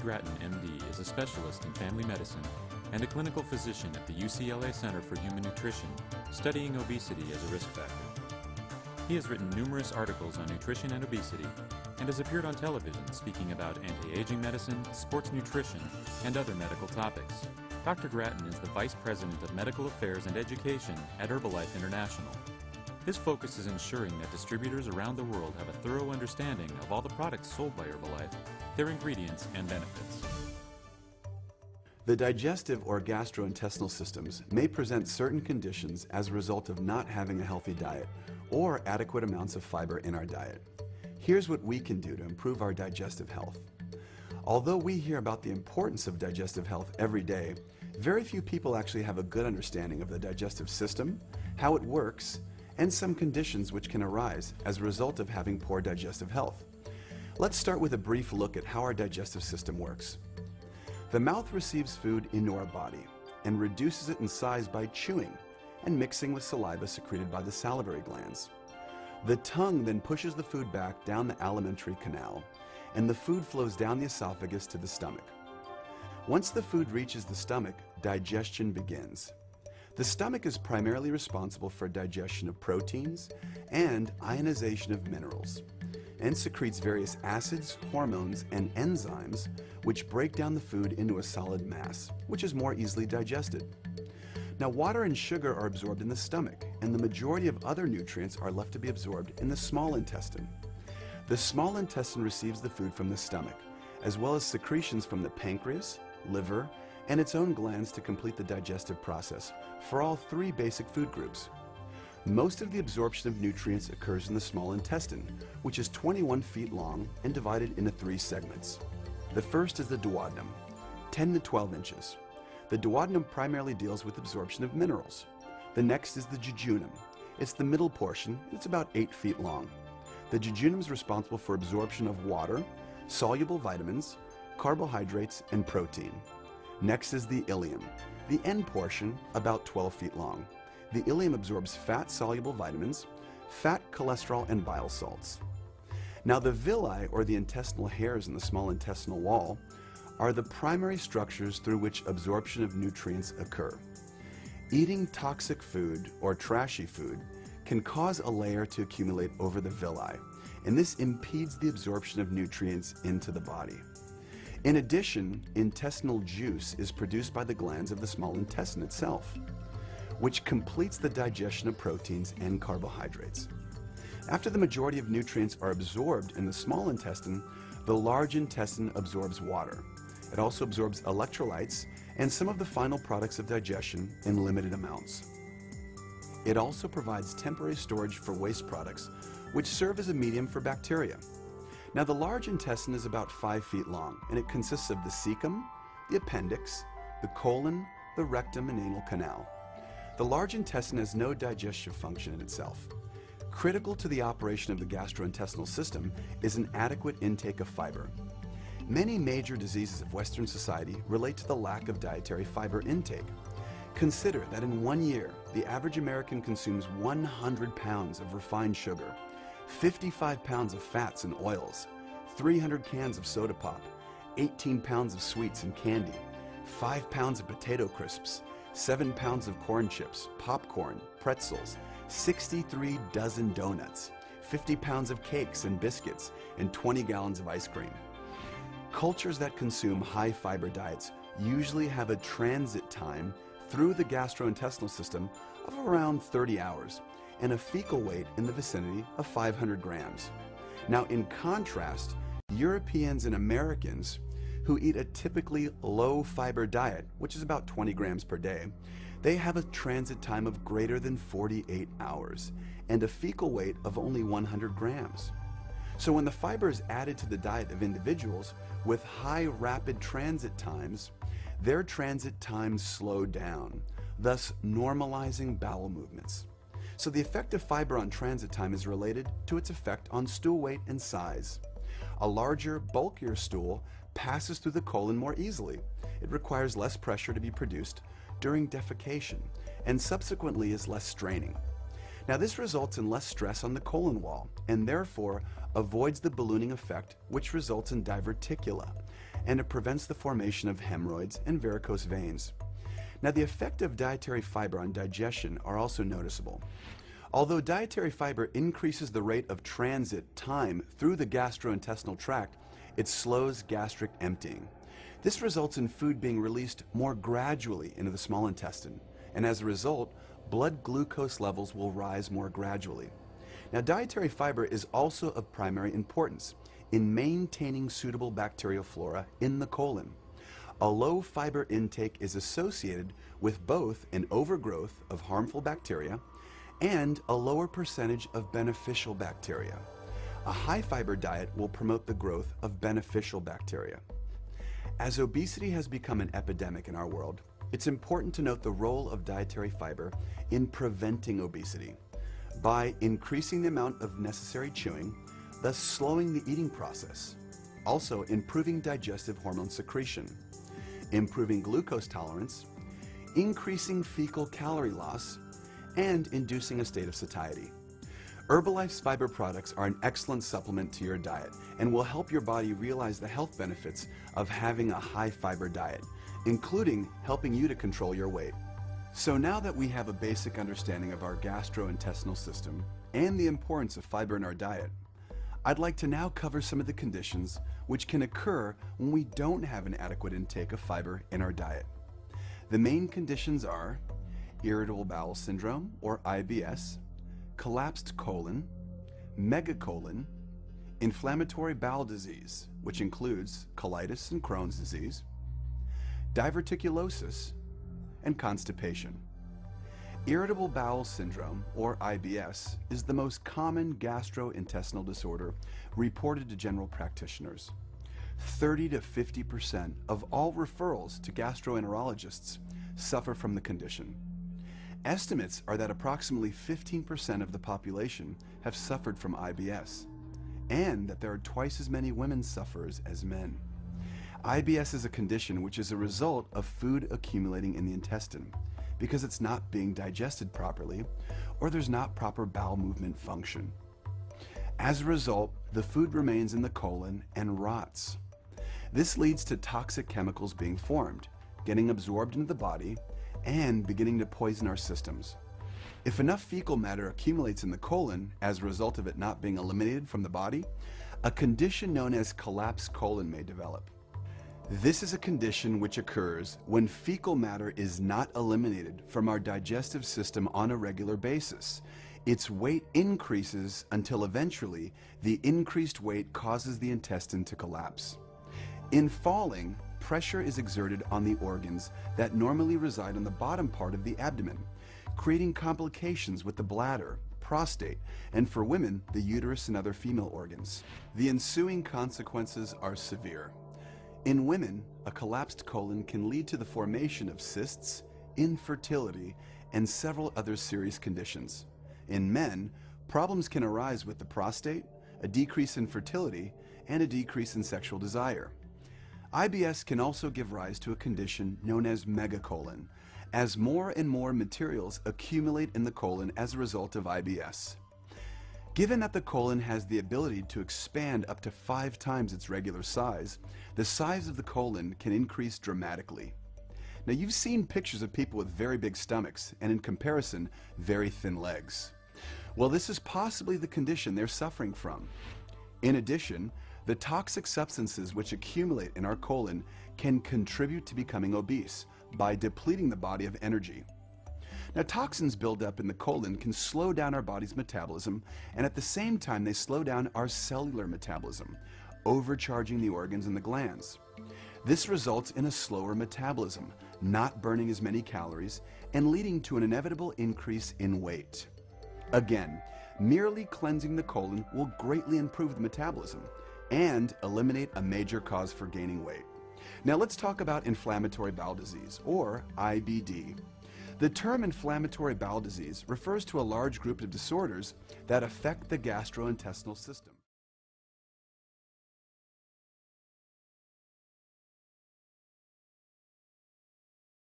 Grattan, MD, is a specialist in family medicine and a clinical physician at the UCLA Center for Human Nutrition, studying obesity as a risk factor. He has written numerous articles on nutrition and obesity and has appeared on television speaking about anti-aging medicine, sports nutrition, and other medical topics. Dr. Grattan is the Vice President of Medical Affairs and Education at Herbalife International. His focus is ensuring that distributors around the world have a thorough understanding of all the products sold by Herbalife, their ingredients, and benefits. The digestive or gastrointestinal systems may present certain conditions as a result of not having a healthy diet or adequate amounts of fiber in our diet. Here's what we can do to improve our digestive health. Although we hear about the importance of digestive health every day, very few people actually have a good understanding of the digestive system, how it works, and some conditions which can arise as a result of having poor digestive health. Let's start with a brief look at how our digestive system works. The mouth receives food into our body and reduces it in size by chewing and mixing with saliva secreted by the salivary glands. The tongue then pushes the food back down the alimentary canal, and the food flows down the esophagus to the stomach. Once the food reaches the stomach, digestion begins. The stomach is primarily responsible for digestion of proteins and ionization of minerals, and secretes various acids, hormones, and enzymes which break down the food into a solid mass, which is more easily digested. Now, water and sugar are absorbed in the stomach, and the majority of other nutrients are left to be absorbed in the small intestine. The small intestine receives the food from the stomach, as well as secretions from the pancreas, liver, and its own glands to complete the digestive process for all three basic food groups. Most of the absorption of nutrients occurs in the small intestine, which is 21 feet long and divided into three segments. The first is the duodenum, 10 to 12 inches. The duodenum primarily deals with absorption of minerals. The next is the jejunum. It's the middle portion, and it's about 8 feet long. The jejunum is responsible for absorption of water, soluble vitamins, carbohydrates, and protein. Next is the ileum, the end portion, about 12 feet long. The ileum absorbs fat-soluble vitamins, fat, cholesterol, and bile salts. Now, the villi, or the intestinal hairs in the small intestinal wall, are the primary structures through which absorption of nutrients occur. Eating toxic food or trashy food can cause a layer to accumulate over the villi, and this impedes the absorption of nutrients into the body. In addition, intestinal juice is produced by the glands of the small intestine itself, which completes the digestion of proteins and carbohydrates. After the majority of nutrients are absorbed in the small intestine, the large intestine absorbs water. It also absorbs electrolytes and some of the final products of digestion in limited amounts. It also provides temporary storage for waste products, which serve as a medium for bacteria. Now, the large intestine is about 5 feet long, and it consists of the cecum, the appendix, the colon, the rectum, and anal canal. The large intestine has no digestive function in itself. Critical to the operation of the gastrointestinal system is an adequate intake of fiber. Many major diseases of Western society relate to the lack of dietary fiber intake. Consider that in 1 year, the average American consumes 100 pounds of refined sugar, 55 pounds of fats and oils, 300 cans of soda pop, 18 pounds of sweets and candy, 5 pounds of potato crisps, 7 pounds of corn chips, popcorn, pretzels, 63 dozen donuts, 50 pounds of cakes and biscuits, and 20 gallons of ice cream. Cultures that consume high fiber diets usually have a transit time through the gastrointestinal system of around 30 hours and a fecal weight in the vicinity of 500 grams. Now, in contrast, Europeans and Americans who eat a typically low fiber diet, which is about 20 grams per day, they have a transit time of greater than 48 hours and a fecal weight of only 100 grams. So when the fiber is added to the diet of individuals with high rapid transit times, their transit times slow down, thus normalizing bowel movements. So the effect of fiber on transit time is related to its effect on stool weight and size. A larger, bulkier stool passes through the colon more easily. It requires less pressure to be produced during defecation and subsequently is less straining. Now, this results in less stress on the colon wall and therefore avoids the ballooning effect, which results in diverticula, and it prevents the formation of hemorrhoids and varicose veins. Now, the effect of dietary fiber on digestion are also noticeable. Although dietary fiber increases the rate of transit time through the gastrointestinal tract, it slows gastric emptying. This results in food being released more gradually into the small intestine, and as a result, blood glucose levels will rise more gradually. Now, dietary fiber is also of primary importance in maintaining suitable bacterial flora in the colon. A low fiber intake is associated with both an overgrowth of harmful bacteria and a lower percentage of beneficial bacteria. A high fiber diet will promote the growth of beneficial bacteria. As obesity has become an epidemic in our world, it's important to note the role of dietary fiber in preventing obesity by increasing the amount of necessary chewing, thus slowing the eating process. Also, improving digestive hormone secretion, improving glucose tolerance, increasing fecal calorie loss, and inducing a state of satiety. Herbalife's fiber products are an excellent supplement to your diet and will help your body realize the health benefits of having a high fiber diet, including helping you to control your weight. So now that we have a basic understanding of our gastrointestinal system and the importance of fiber in our diet, I'd like to now cover some of the conditions which can occur when we don't have an adequate intake of fiber in our diet. The main conditions are irritable bowel syndrome, or IBS, collapsed colon, MegaColon, inflammatory bowel disease, which includes colitis and Crohn's disease, diverticulosis, and constipation. Irritable bowel syndrome, or IBS, is the most common gastrointestinal disorder reported to general practitioners. 30 to 50% of all referrals to gastroenterologists suffer from the condition. Estimates are that approximately 15% of the population have suffered from IBS, and that there are twice as many women sufferers as men. IBS is a condition which is a result of food accumulating in the intestine because it's not being digested properly or there's not proper bowel movement function. As a result, the food remains in the colon and rots. This leads to toxic chemicals being formed, getting absorbed into the body, and beginning to poison our systems. If enough fecal matter accumulates in the colon as a result of it not being eliminated from the body, a condition known as collapsed colon may develop. This is a condition which occurs when fecal matter is not eliminated from our digestive system on a regular basis. Its weight increases until eventually the increased weight causes the intestine to collapse. In falling, pressure is exerted on the organs that normally reside on the bottom part of the abdomen, creating complications with the bladder, prostate, and for women, the uterus and other female organs. The ensuing consequences are severe. In women, a collapsed colon can lead to the formation of cysts, infertility, and several other serious conditions. In men, problems can arise with the prostate, a decrease in fertility, and a decrease in sexual desire. IBS can also give rise to a condition known as MegaColon, as more and more materials accumulate in the colon as a result of IBS. Given that the colon has the ability to expand up to 5 times its regular size, the size of the colon can increase dramatically. Now, you've seen pictures of people with very big stomachs and, in comparison, very thin legs. Well, this is possibly the condition they're suffering from. In addition, the toxic substances which accumulate in our colon can contribute to becoming obese by depleting the body of energy. Now, toxins build up in the colon can slow down our body's metabolism, and at the same time they slow down our cellular metabolism, overcharging the organs and the glands. This results in a slower metabolism, not burning as many calories, and leading to an inevitable increase in weight. Again, merely cleansing the colon will greatly improve the metabolism and eliminate a major cause for gaining weight. Now let's talk about inflammatory bowel disease, or IBD. The term inflammatory bowel disease refers to a large group of disorders that affect the gastrointestinal system.